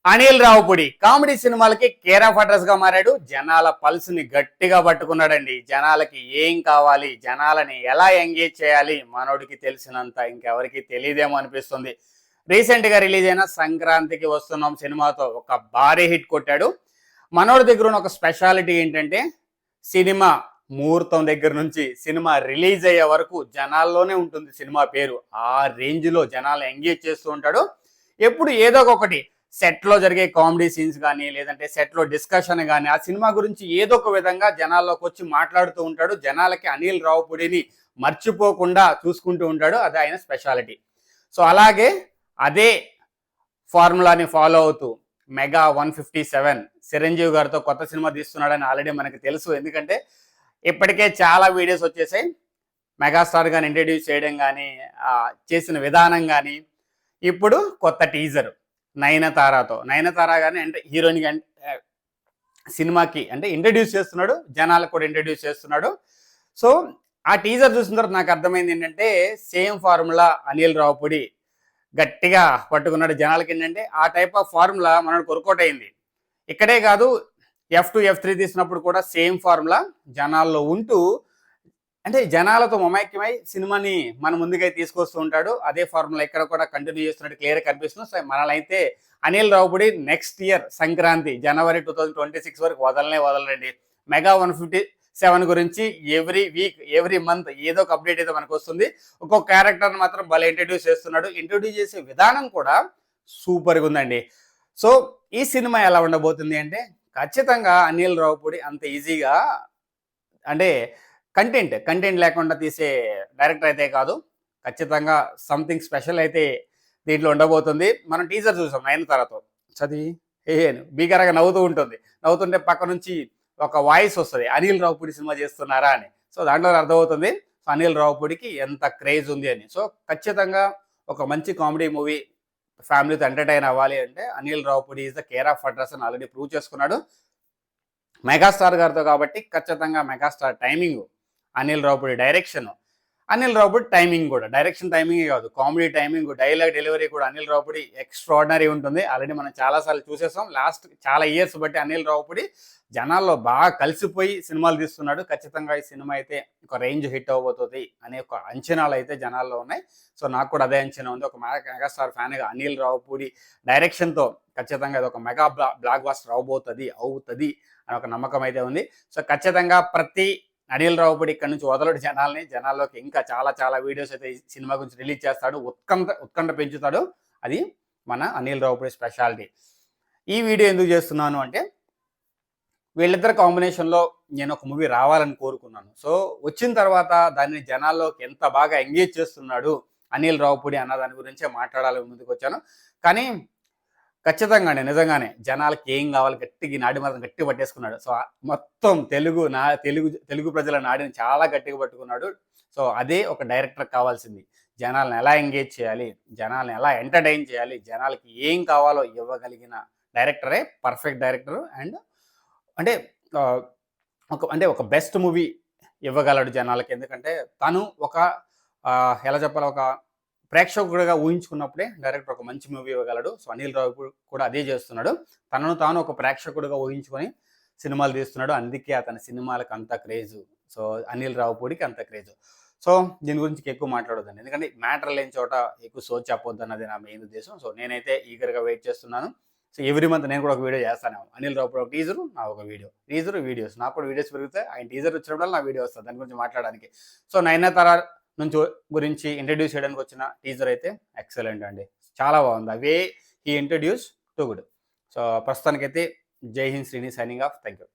Anil Ravipudi comedy సినిమాలకి care of address గా మారాడు. జనాల పల్స్ ని గట్టిగా పట్టుకున్నాడండి. జనాలకి ఏం కావాలి, జనాలని ఎలా ఎంగేజ్ చేయాలి మనోడికి తెలిసినంత ఇంకెవరికి తెలియదేమో అనిపిస్తుంది. రీసెంట్ గా రిలీజ్ అయిన సంక్రాంతికి వస్తున్నాం సినిమాతో ఒక భారీ హిట్ కొట్టాడు. మనోడి దగ్గర ఉన్న ఒక స్పెషాలిటీ ఏంటంటే సినిమా ముహూర్తం దగ్గర నుంచి సినిమా రిలీజ్ అయ్యే వరకు జనాల్లోనే ఉంటుంది సినిమా పేరు. ఆ రేంజ్ లో జనాలు ఎంగేజ్ చేస్తూ ఉంటాడు. ఎప్పుడు ఏదో ఒకటి సెట్ లో జరిగే కామెడీ సీన్స్ కానీ లేదంటే సెట్ లో డిస్కషన్ కానీ ఆ సినిమా గురించి ఏదో ఒక విధంగా జనాల్లోకి వచ్చి మాట్లాడుతూ ఉంటాడు. జనాలకి అనిల్ రావుపూడిని మర్చిపోకుండా చూసుకుంటూ ఉంటాడు. అది ఆయన స్పెషాలిటీ. సో అలాగే అదే ఫార్ములాని ఫాలో అవుతూ మెగా 157 చిరంజీవి గారితో కొత్త సినిమా తీస్తున్నాడని ఆల్రెడీ మనకు తెలుసు. ఎందుకంటే ఇప్పటికే చాలా వీడియోస్ వచ్చేసాయి. మెగాస్టార్ గాని ఇంట్రడ్యూస్ చేయడం కానీ చేసిన విధానం కానీ. ఇప్పుడు కొత్త టీజర్ నయనతార గాని అంటే హీరోయిన్ సినిమాకి అంటే ఇంట్రడ్యూస్ చేస్తున్నాడు, జనాలకు కూడా ఇంట్రడ్యూస్ చేస్తున్నాడు. సో ఆ టీజర్ చూసిన తర్వాత నాకు అర్థమైంది ఏంటంటే సేమ్ ఫార్ములా అనిల్ రావుపూడి గట్టిగా పట్టుకున్నాడు. జనాలకి ఏంటంటే ఆ టైప్ ఆఫ్ ఫార్ములా మనకు వర్కౌట్ అయింది. ఇక్కడే కాదు, F2 F3 తీసినప్పుడు కూడా సేమ్ ఫార్ములా జనాల్లో ఉంటూ అంటే జనాలతో మమైక్యమై సినిమాని మన ముందుకై తీసుకొస్తూ ఉంటాడు. అదే ఫార్ములా ఇక్కడ కూడా కంటిన్యూ చేస్తున్నట్టు క్లియర్ కనిపిస్తుంది. సో మనలైతే అనిల్ రావుపూడి నెక్స్ట్ ఇయర్ సంక్రాంతి జనవరి 2026 వరకు వదలరండి. మెగా 157 గురించి ఎవ్రీ వీక్ ఎవ్రీ మంత్ ఏదో ఒక అప్డేట్ అయితే మనకు వస్తుంది. ఒక్కొక్క క్యారెక్టర్ని మాత్రం భలే ఇంట్రడ్యూస్ చేస్తున్నాడు. ఇంట్రడ్యూస్ చేసే విధానం కూడా సూపర్గా ఉందండి. సో ఈ సినిమా ఎలా ఉండబోతుంది అంటే ఖచ్చితంగా అనిల్ రావుపూడి అంత ఈజీగా అంటే కంటెంట్ లేకుండా తీసే డైరెక్టర్ అయితే కాదు. ఖచ్చితంగా సంథింగ్ స్పెషల్ అయితే దీంట్లో ఉండబోతుంది. మనం టీజర్ చూసాం నయనతారతో చదివి బీగరగా నవ్వుతూ ఉంటుంది. నవ్వుతుంటే పక్క నుంచి ఒక వాయిస్ వస్తుంది, అనిల్ రావుపూడి సినిమా చేస్తున్నారా అని. సో దాంట్లో అర్థమవుతుంది అనిల్ రావుపూడికి ఎంత క్రేజ్ ఉంది అని. సో ఖచ్చితంగా ఒక మంచి కామెడీ మూవీ ఫ్యామిలీతో ఎంటర్టైన్ అవ్వాలి అంటే Anil Ravipudi is the care of address అని ఆల్రెడీ ప్రూవ్ చేసుకున్నాడు మెగాస్టార్ గారితో. కాబట్టి ఖచ్చితంగా megastar timing, Anil Ravipudi direction, Anil Ravipudi timing కూడా డైరెక్షన్ టైమింగే కాదు కామెడీ టైమింగ్, డైలాగ్ డెలివరీ కూడా అనిల్ రావుపూడి ఎక్స్ట్రాడినరీ ఉంటుంది. ఆల్రెడీ మనం చాలాసార్లు చూసేసాం. లాస్ట్ చాలా ఇయర్స్ బట్టి అనిల్ రావుపూడి జనాల్లో బాగా కలిసిపోయి సినిమాలు తీస్తున్నాడు. ఖచ్చితంగా ఈ సినిమా అయితే ఒక రేంజ్ హిట్ అవ్వబోతుంది అనే ఒక అంచనాలు అయితే జనాల్లో ఉన్నాయి. సో నాకు కూడా అదే అంచనా ఉంది. ఒక మెగాస్టార్ ఫ్యాన్గా అనిల్ రావుపూడి డైరెక్షన్తో ఖచ్చితంగా ఇది ఒక మెగా బ్లాక్ బాస్టర్ అవుతుంది అని ఒక నమ్మకం అయితే ఉంది. సో ఖచ్చితంగా ప్రతి అనిల్ రావుపూడి ఇక్కడ నుంచి వదలడు జనాల్లోకి ఇంకా చాలా చాలా వీడియోస్ అయితే ఈ సినిమా గురించి రిలీజ్ చేస్తాడు. ఉత్కంఠ పెంచుతాడు. అది మన అనిల్ రావుపూడి స్పెషాలిటీ. ఈ వీడియో ఎందుకు చేస్తున్నాను అంటే వీళ్ళిద్దరు కాంబినేషన్లో నేను ఒక మూవీ రావాలని కోరుకున్నాను. సో వచ్చిన తర్వాత దాన్ని జనాల్లోకి ఎంత బాగా ఎంగేజ్ చేస్తున్నాడు అనిల్ రావుపూడి అన్న దాని గురించే మాట్లాడాలని ముందుకు వచ్చాను. కానీ ఖచ్చితంగానే నిజంగానే జనాలకి ఏం కావాలి గట్టిగా నాడి మాత్రం గట్టి పట్టేసుకున్నాడు. సో మొత్తం తెలుగు ప్రజల నాడిని చాలా గట్టిగా పట్టుకున్నాడు. సో అదే ఒక డైరెక్టర్ కావాల్సింది. జనాలను ఎలా ఎంగేజ్ చేయాలి, జనాలను ఎలా ఎంటర్టైన్ చేయాలి, జనాలకి ఏం కావాలో ఇవ్వగలిగిన డైరెక్టరే పర్ఫెక్ట్ డైరెక్టర్. అండ్ ఒక బెస్ట్ మూవీ ఇవ్వగలడు జనాలకి. ఎందుకంటే తను ఒక ఎలా చెప్పాలి, ఒక ప్రేక్షకుడిగా ఊహించుకున్నప్పుడే డైరెక్టర్ ఒక మంచి మూవీ ఇవ్వగలడు. సో అనిల్ రావుపూడి కూడా అదే చేస్తున్నాడు. తనను తాను ఒక ప్రేక్షకుడిగా ఊహించుకొని సినిమాలు తీస్తున్నాడు. అందుకే అతని సినిమాలకు అంత క్రేజు. సో అనిల్ రావుపూడికి అంత క్రేజు. సో దీని గురించి ఎక్కువ మాట్లాడొద్దండి, ఎందుకంటే మ్యాటర్ లేని చోట ఎక్కువ సోచ్ చెప్పొద్దు అన్నది నా మెయిన్ ఉద్దేశం. సో నేనైతే ఈగర్గా వెయిట్ చేస్తున్నాను. సో ఎవ్రీ మంత్ నేను కూడా ఒక వీడియో చేస్తాను. అనిల్ రావుపూడి ఒక టీజరు, నా ఒక వీడియోస్ నాకు కూడా వీడియోస్ పెరిగితే ఆయన టీజర్ వచ్చినప్పుడు నా వీడియో వస్తుంది దాని గురించి మాట్లాడడానికి. సో నయనతార గురించి ఇంట్రడ్యూస్ చేయడానికి వచ్చిన టీజర్ అయితే ఎక్సలెంట్ అండి, చాలా బాగుంది. Away he introduce to good. So ప్రస్తుతానికైతే జై Hind Srini signing off. Thank you.